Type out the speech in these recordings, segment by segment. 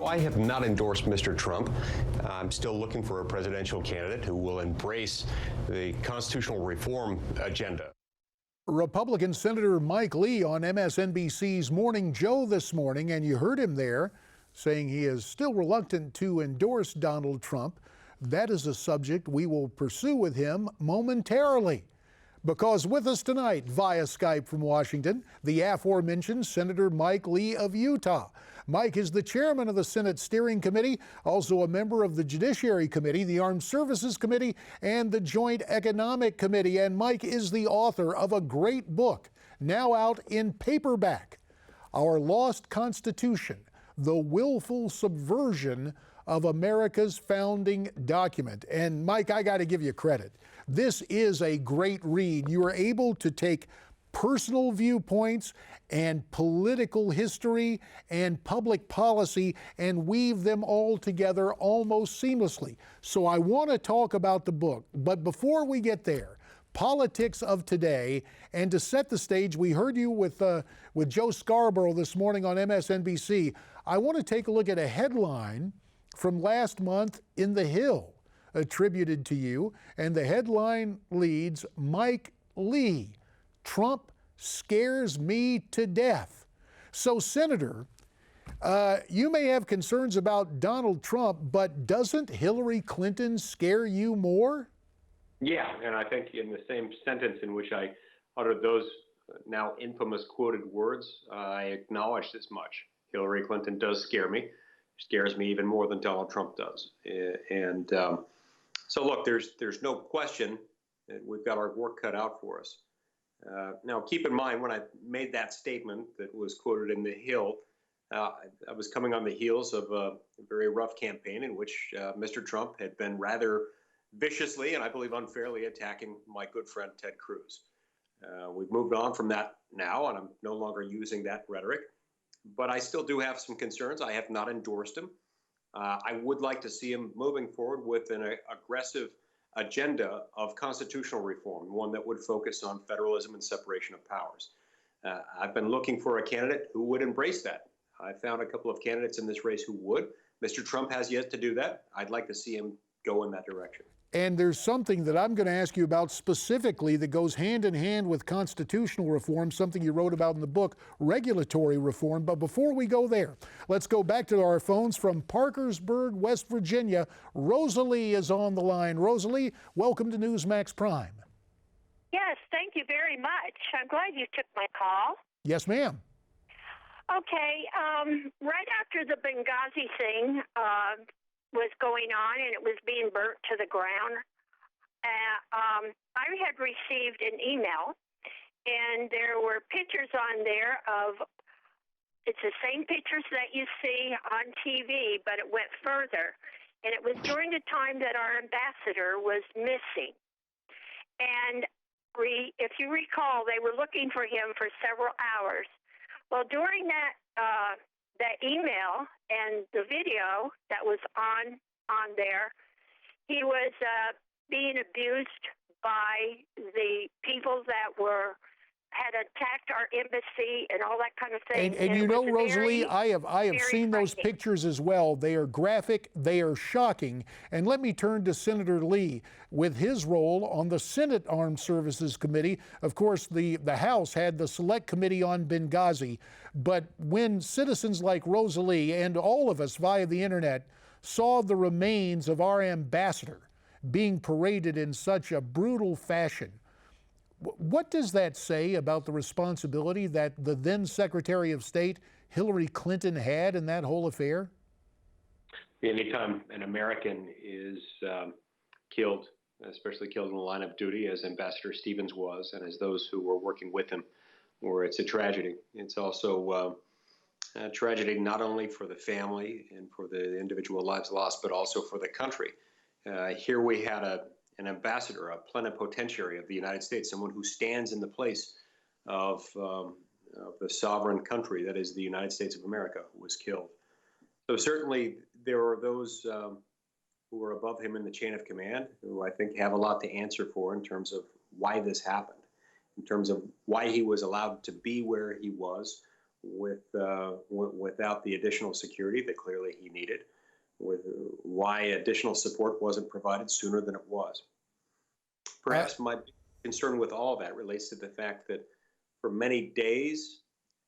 I have not endorsed Mr. Trump. I'm still looking for a presidential candidate who will embrace the constitutional reform agenda. Republican Senator Mike Lee on MSNBC's Morning Joe this morning, and you heard him there saying he is still reluctant to endorse Donald Trump. That is a subject we will pursue with him momentarily. Because with us tonight via Skype from Washington, the aforementioned Senator Mike Lee of Utah. Mike is the chairman of the Senate Steering Committee, also a member of the Judiciary Committee, the Armed Services Committee, and the Joint Economic Committee. And Mike is the author of a great book, now out in paperback, Our Lost Constitution, the Willful Subversion of America's Founding Document. And Mike, I got to give you credit. This is a great read. You are able to take personal viewpoints and political history and public policy and weave them all together almost seamlessly. So I want to talk about the book, but before we get there, politics of today, and to set the stage, we heard you with Joe Scarborough this morning on MSNBC. I want to take a look at a headline from last month in The Hill, attributed to you, and the headline reads, Mike Lee, Trump scares me to death. So, Senator, you may have concerns about Donald Trump, but doesn't Hillary Clinton scare you more? Yeah, and I think in the same sentence in which I uttered those now infamous quoted words, I acknowledged as much. Hillary Clinton does scare me. Scares me even more than Donald Trump does. And so, look, there's no question that we've got our work cut out for us. Now, keep in mind, when I made that statement that was quoted in The Hill, I was coming on the heels of a very rough campaign in which Mr. Trump had been rather viciously and I believe unfairly attacking my good friend Ted Cruz. We've moved on from that now, and I'm no longer using that rhetoric. But I still do have some concerns. I have not endorsed him. I would like to see him moving forward with an aggressive agenda of constitutional reform, one that would focus on federalism and separation of powers. I've been looking for a candidate who would embrace that. I found a couple of candidates in this race who would. Mr. Trump has yet to do that. I'd like to see him go in that direction. And there's something that I'm going to ask you about specifically that goes hand in hand with constitutional reform, something you wrote about in the book, regulatory reform. But before we go there, let's go back to our phones from Parkersburg, West Virginia. Rosalie is on the line. Rosalie, welcome to Newsmax Prime. Yes, thank you very much. I'm glad you took my call. Yes, ma'am. Okay, right after the Benghazi thing was going on and it was being burnt to the ground, I had received an email, and there were pictures on there of, it's the same pictures that you see on TV, but it went further. And it was during the time that our ambassador was missing. And if you recall, they were looking for him for several hours. Well, during that email and the video that was on there, he was being abused by the people that had attacked our embassy and all that kind of thing. And you know, Rosalie, I have seen those pictures as well. They are graphic, they are shocking. And let me turn to Senator Lee with his role on the Senate Armed Services Committee. Of course, the House had the Select Committee on Benghazi. But when citizens like Rosalie and all of us via the internet saw the remains of our ambassador being paraded in such a brutal fashion, what does that say about the responsibility that the then Secretary of State, Hillary Clinton, had in that whole affair? Anytime an American is killed, especially killed in the line of duty, as Ambassador Stevens was, and as those who were working with him, where it's a tragedy. It's also a tragedy not only for the family and for the individual lives lost, but also for the country. Here we had an ambassador, a plenipotentiary of the United States, someone who stands in the place of the sovereign country that is the United States of America, who was killed. So certainly there are those who are above him in the chain of command who I think have a lot to answer for in terms of why this happened, in terms of why he was allowed to be where he was, without the additional security that clearly he needed, with why additional support wasn't provided sooner than it was. Perhaps my concern with all that relates to the fact that for many days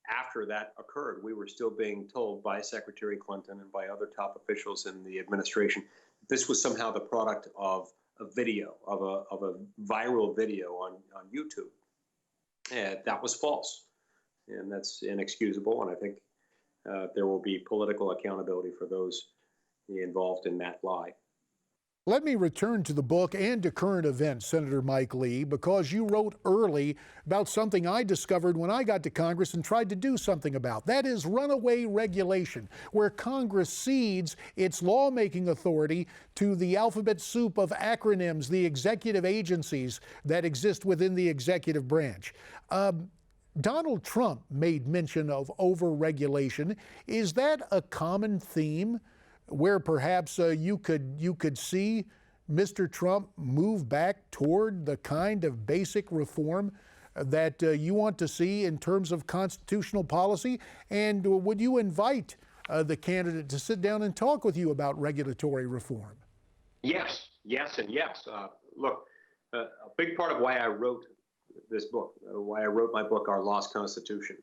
after that occurred, we were still being told by Secretary Clinton and by other top officials in the administration this was somehow the product of a video, of a viral video on YouTube. And that was false, and that's inexcusable. And I think there will be political accountability for those involved in that lie. Let me return to the book and to current events, Senator Mike Lee, because you wrote early about something I discovered when I got to Congress and tried to do something about. That is runaway regulation, where Congress cedes its lawmaking authority to the alphabet soup of acronyms, the executive agencies that exist within the executive branch. Donald Trump made mention of overregulation. Is that a common theme, where perhaps you could see Mr. Trump move back toward the kind of basic reform that you want to see in terms of constitutional policy? And would you invite the candidate to sit down and talk with you about regulatory reform? Yes, yes, and yes. Look, a big part of why I wrote this book, why I wrote my book, Our Lost Constitution,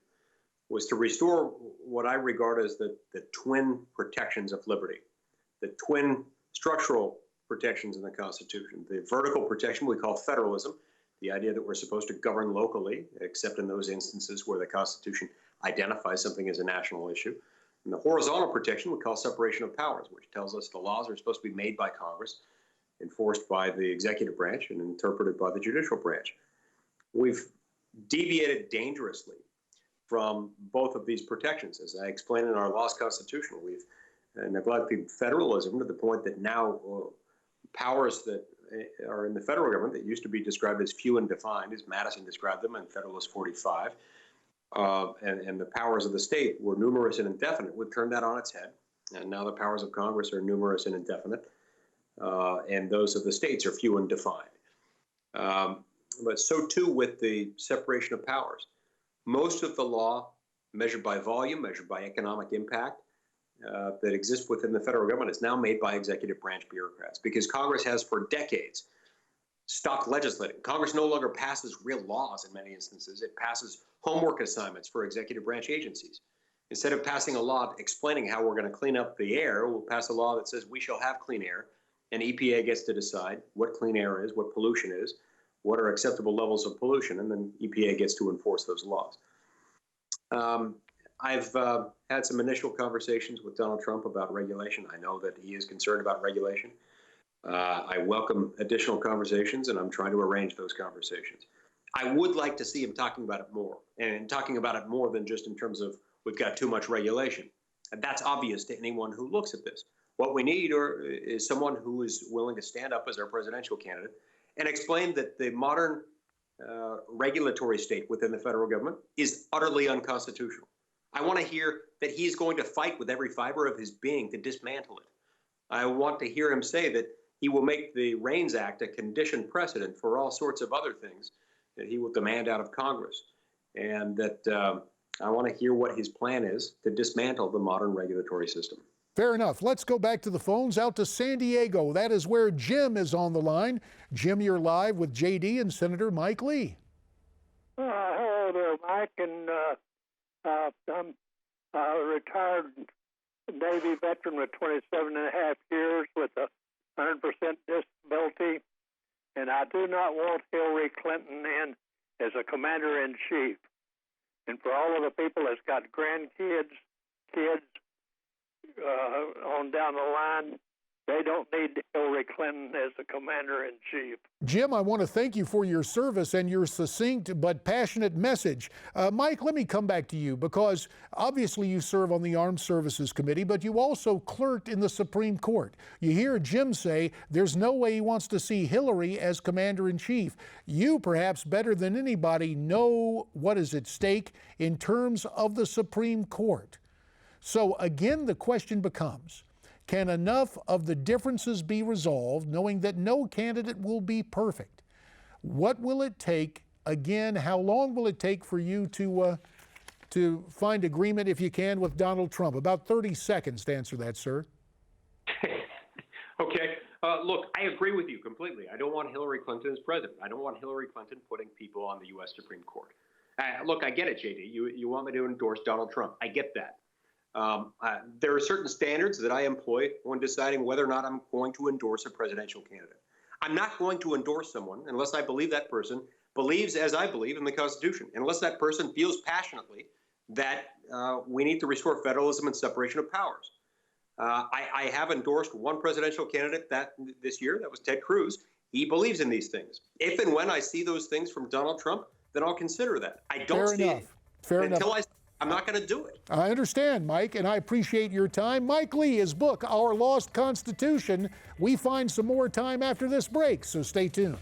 was to restore what I regard as the twin protections of liberty, the twin structural protections in the Constitution. The vertical protection we call federalism, the idea that we're supposed to govern locally, except in those instances where the Constitution identifies something as a national issue. And the horizontal protection we call separation of powers, which tells us the laws are supposed to be made by Congress, enforced by the executive branch, and interpreted by the judicial branch. We've deviated dangerously from both of these protections. As I explained in Our Lost Constitution, we've neglected federalism to the point that now powers that are in the federal government that used to be described as few and defined, as Madison described them in Federalist 45, and the powers of the state were numerous and indefinite. We've turned that on its head, and now the powers of Congress are numerous and indefinite, and those of the states are few and defined. But so too with the separation of powers. Most of the law, measured by volume, measured by economic impact, that exists within the federal government is now made by executive branch bureaucrats, because Congress has for decades stopped legislating. Congress no longer passes real laws in many instances. It passes homework assignments for executive branch agencies. Instead of passing a law explaining how we're going to clean up the air, we'll pass a law that says we shall have clean air, and EPA gets to decide what clean air is, what pollution is, what are acceptable levels of pollution, and then EPA gets to enforce those laws. I've had some initial conversations with Donald Trump about regulation. I know that he is concerned about regulation. I welcome additional conversations, and I'm trying to arrange those conversations. I would like to see him talking about it more, and talking about it more than just in terms of we've got too much regulation. And that's obvious to anyone who looks at this. What we need is someone who is willing to stand up as our presidential candidate and explain that the modern regulatory state within the federal government is utterly unconstitutional. I want to hear that he's going to fight with every fiber of his being to dismantle it. I want to hear him say that he will make the REINS Act a conditioned precedent for all sorts of other things that he will demand out of Congress. And that I want to hear what his plan is to dismantle the modern regulatory system. Fair enough. Let's go back to the phones, out to San Diego. That is where Jim is on the line. Jim, you're live with JD and Senator Mike Lee. Hello there, Mike. And I'm a retired Navy veteran with 27 and a half years with a 100% disability. And I do not want Hillary Clinton in as a commander-in-chief. And for all of the people that's got grandkids, kids, on down the line, they don't need Hillary Clinton as the commander-in-chief. Jim, I want to thank you for your service and your succinct but passionate message. Mike, let me come back to you, because obviously you serve on the Armed Services Committee, but you also clerked in the Supreme Court. You hear Jim say there's no way he wants to see Hillary as commander-in-chief. You, perhaps better than anybody, know what is at stake in terms of the Supreme Court. So again, the question becomes, can enough of the differences be resolved, knowing that no candidate will be perfect? What will it take? Again, how long will it take for you to to find agreement, if you can, with Donald Trump? About 30 seconds to answer that, sir. Okay. Look, I agree with you completely. I don't want Hillary Clinton as president. I don't want Hillary Clinton putting people on the U.S. Supreme Court. Look, I get it, JD. You want me to endorse Donald Trump. I get that. There are certain standards that I employ when deciding whether or not I'm going to endorse a presidential candidate. I'm not going to endorse someone unless I believe that person believes as I believe in the Constitution, unless that person feels passionately that we need to restore federalism and separation of powers. I have endorsed one presidential candidate this year. That was Ted Cruz. He believes in these things. If and when I see those things from Donald Trump, then I'll consider that. I don't see it until I'm not going to do it. I understand, Mike, and I appreciate your time. Mike Lee, his book, Our Lost Constitution. We find some more time after this break, so stay tuned.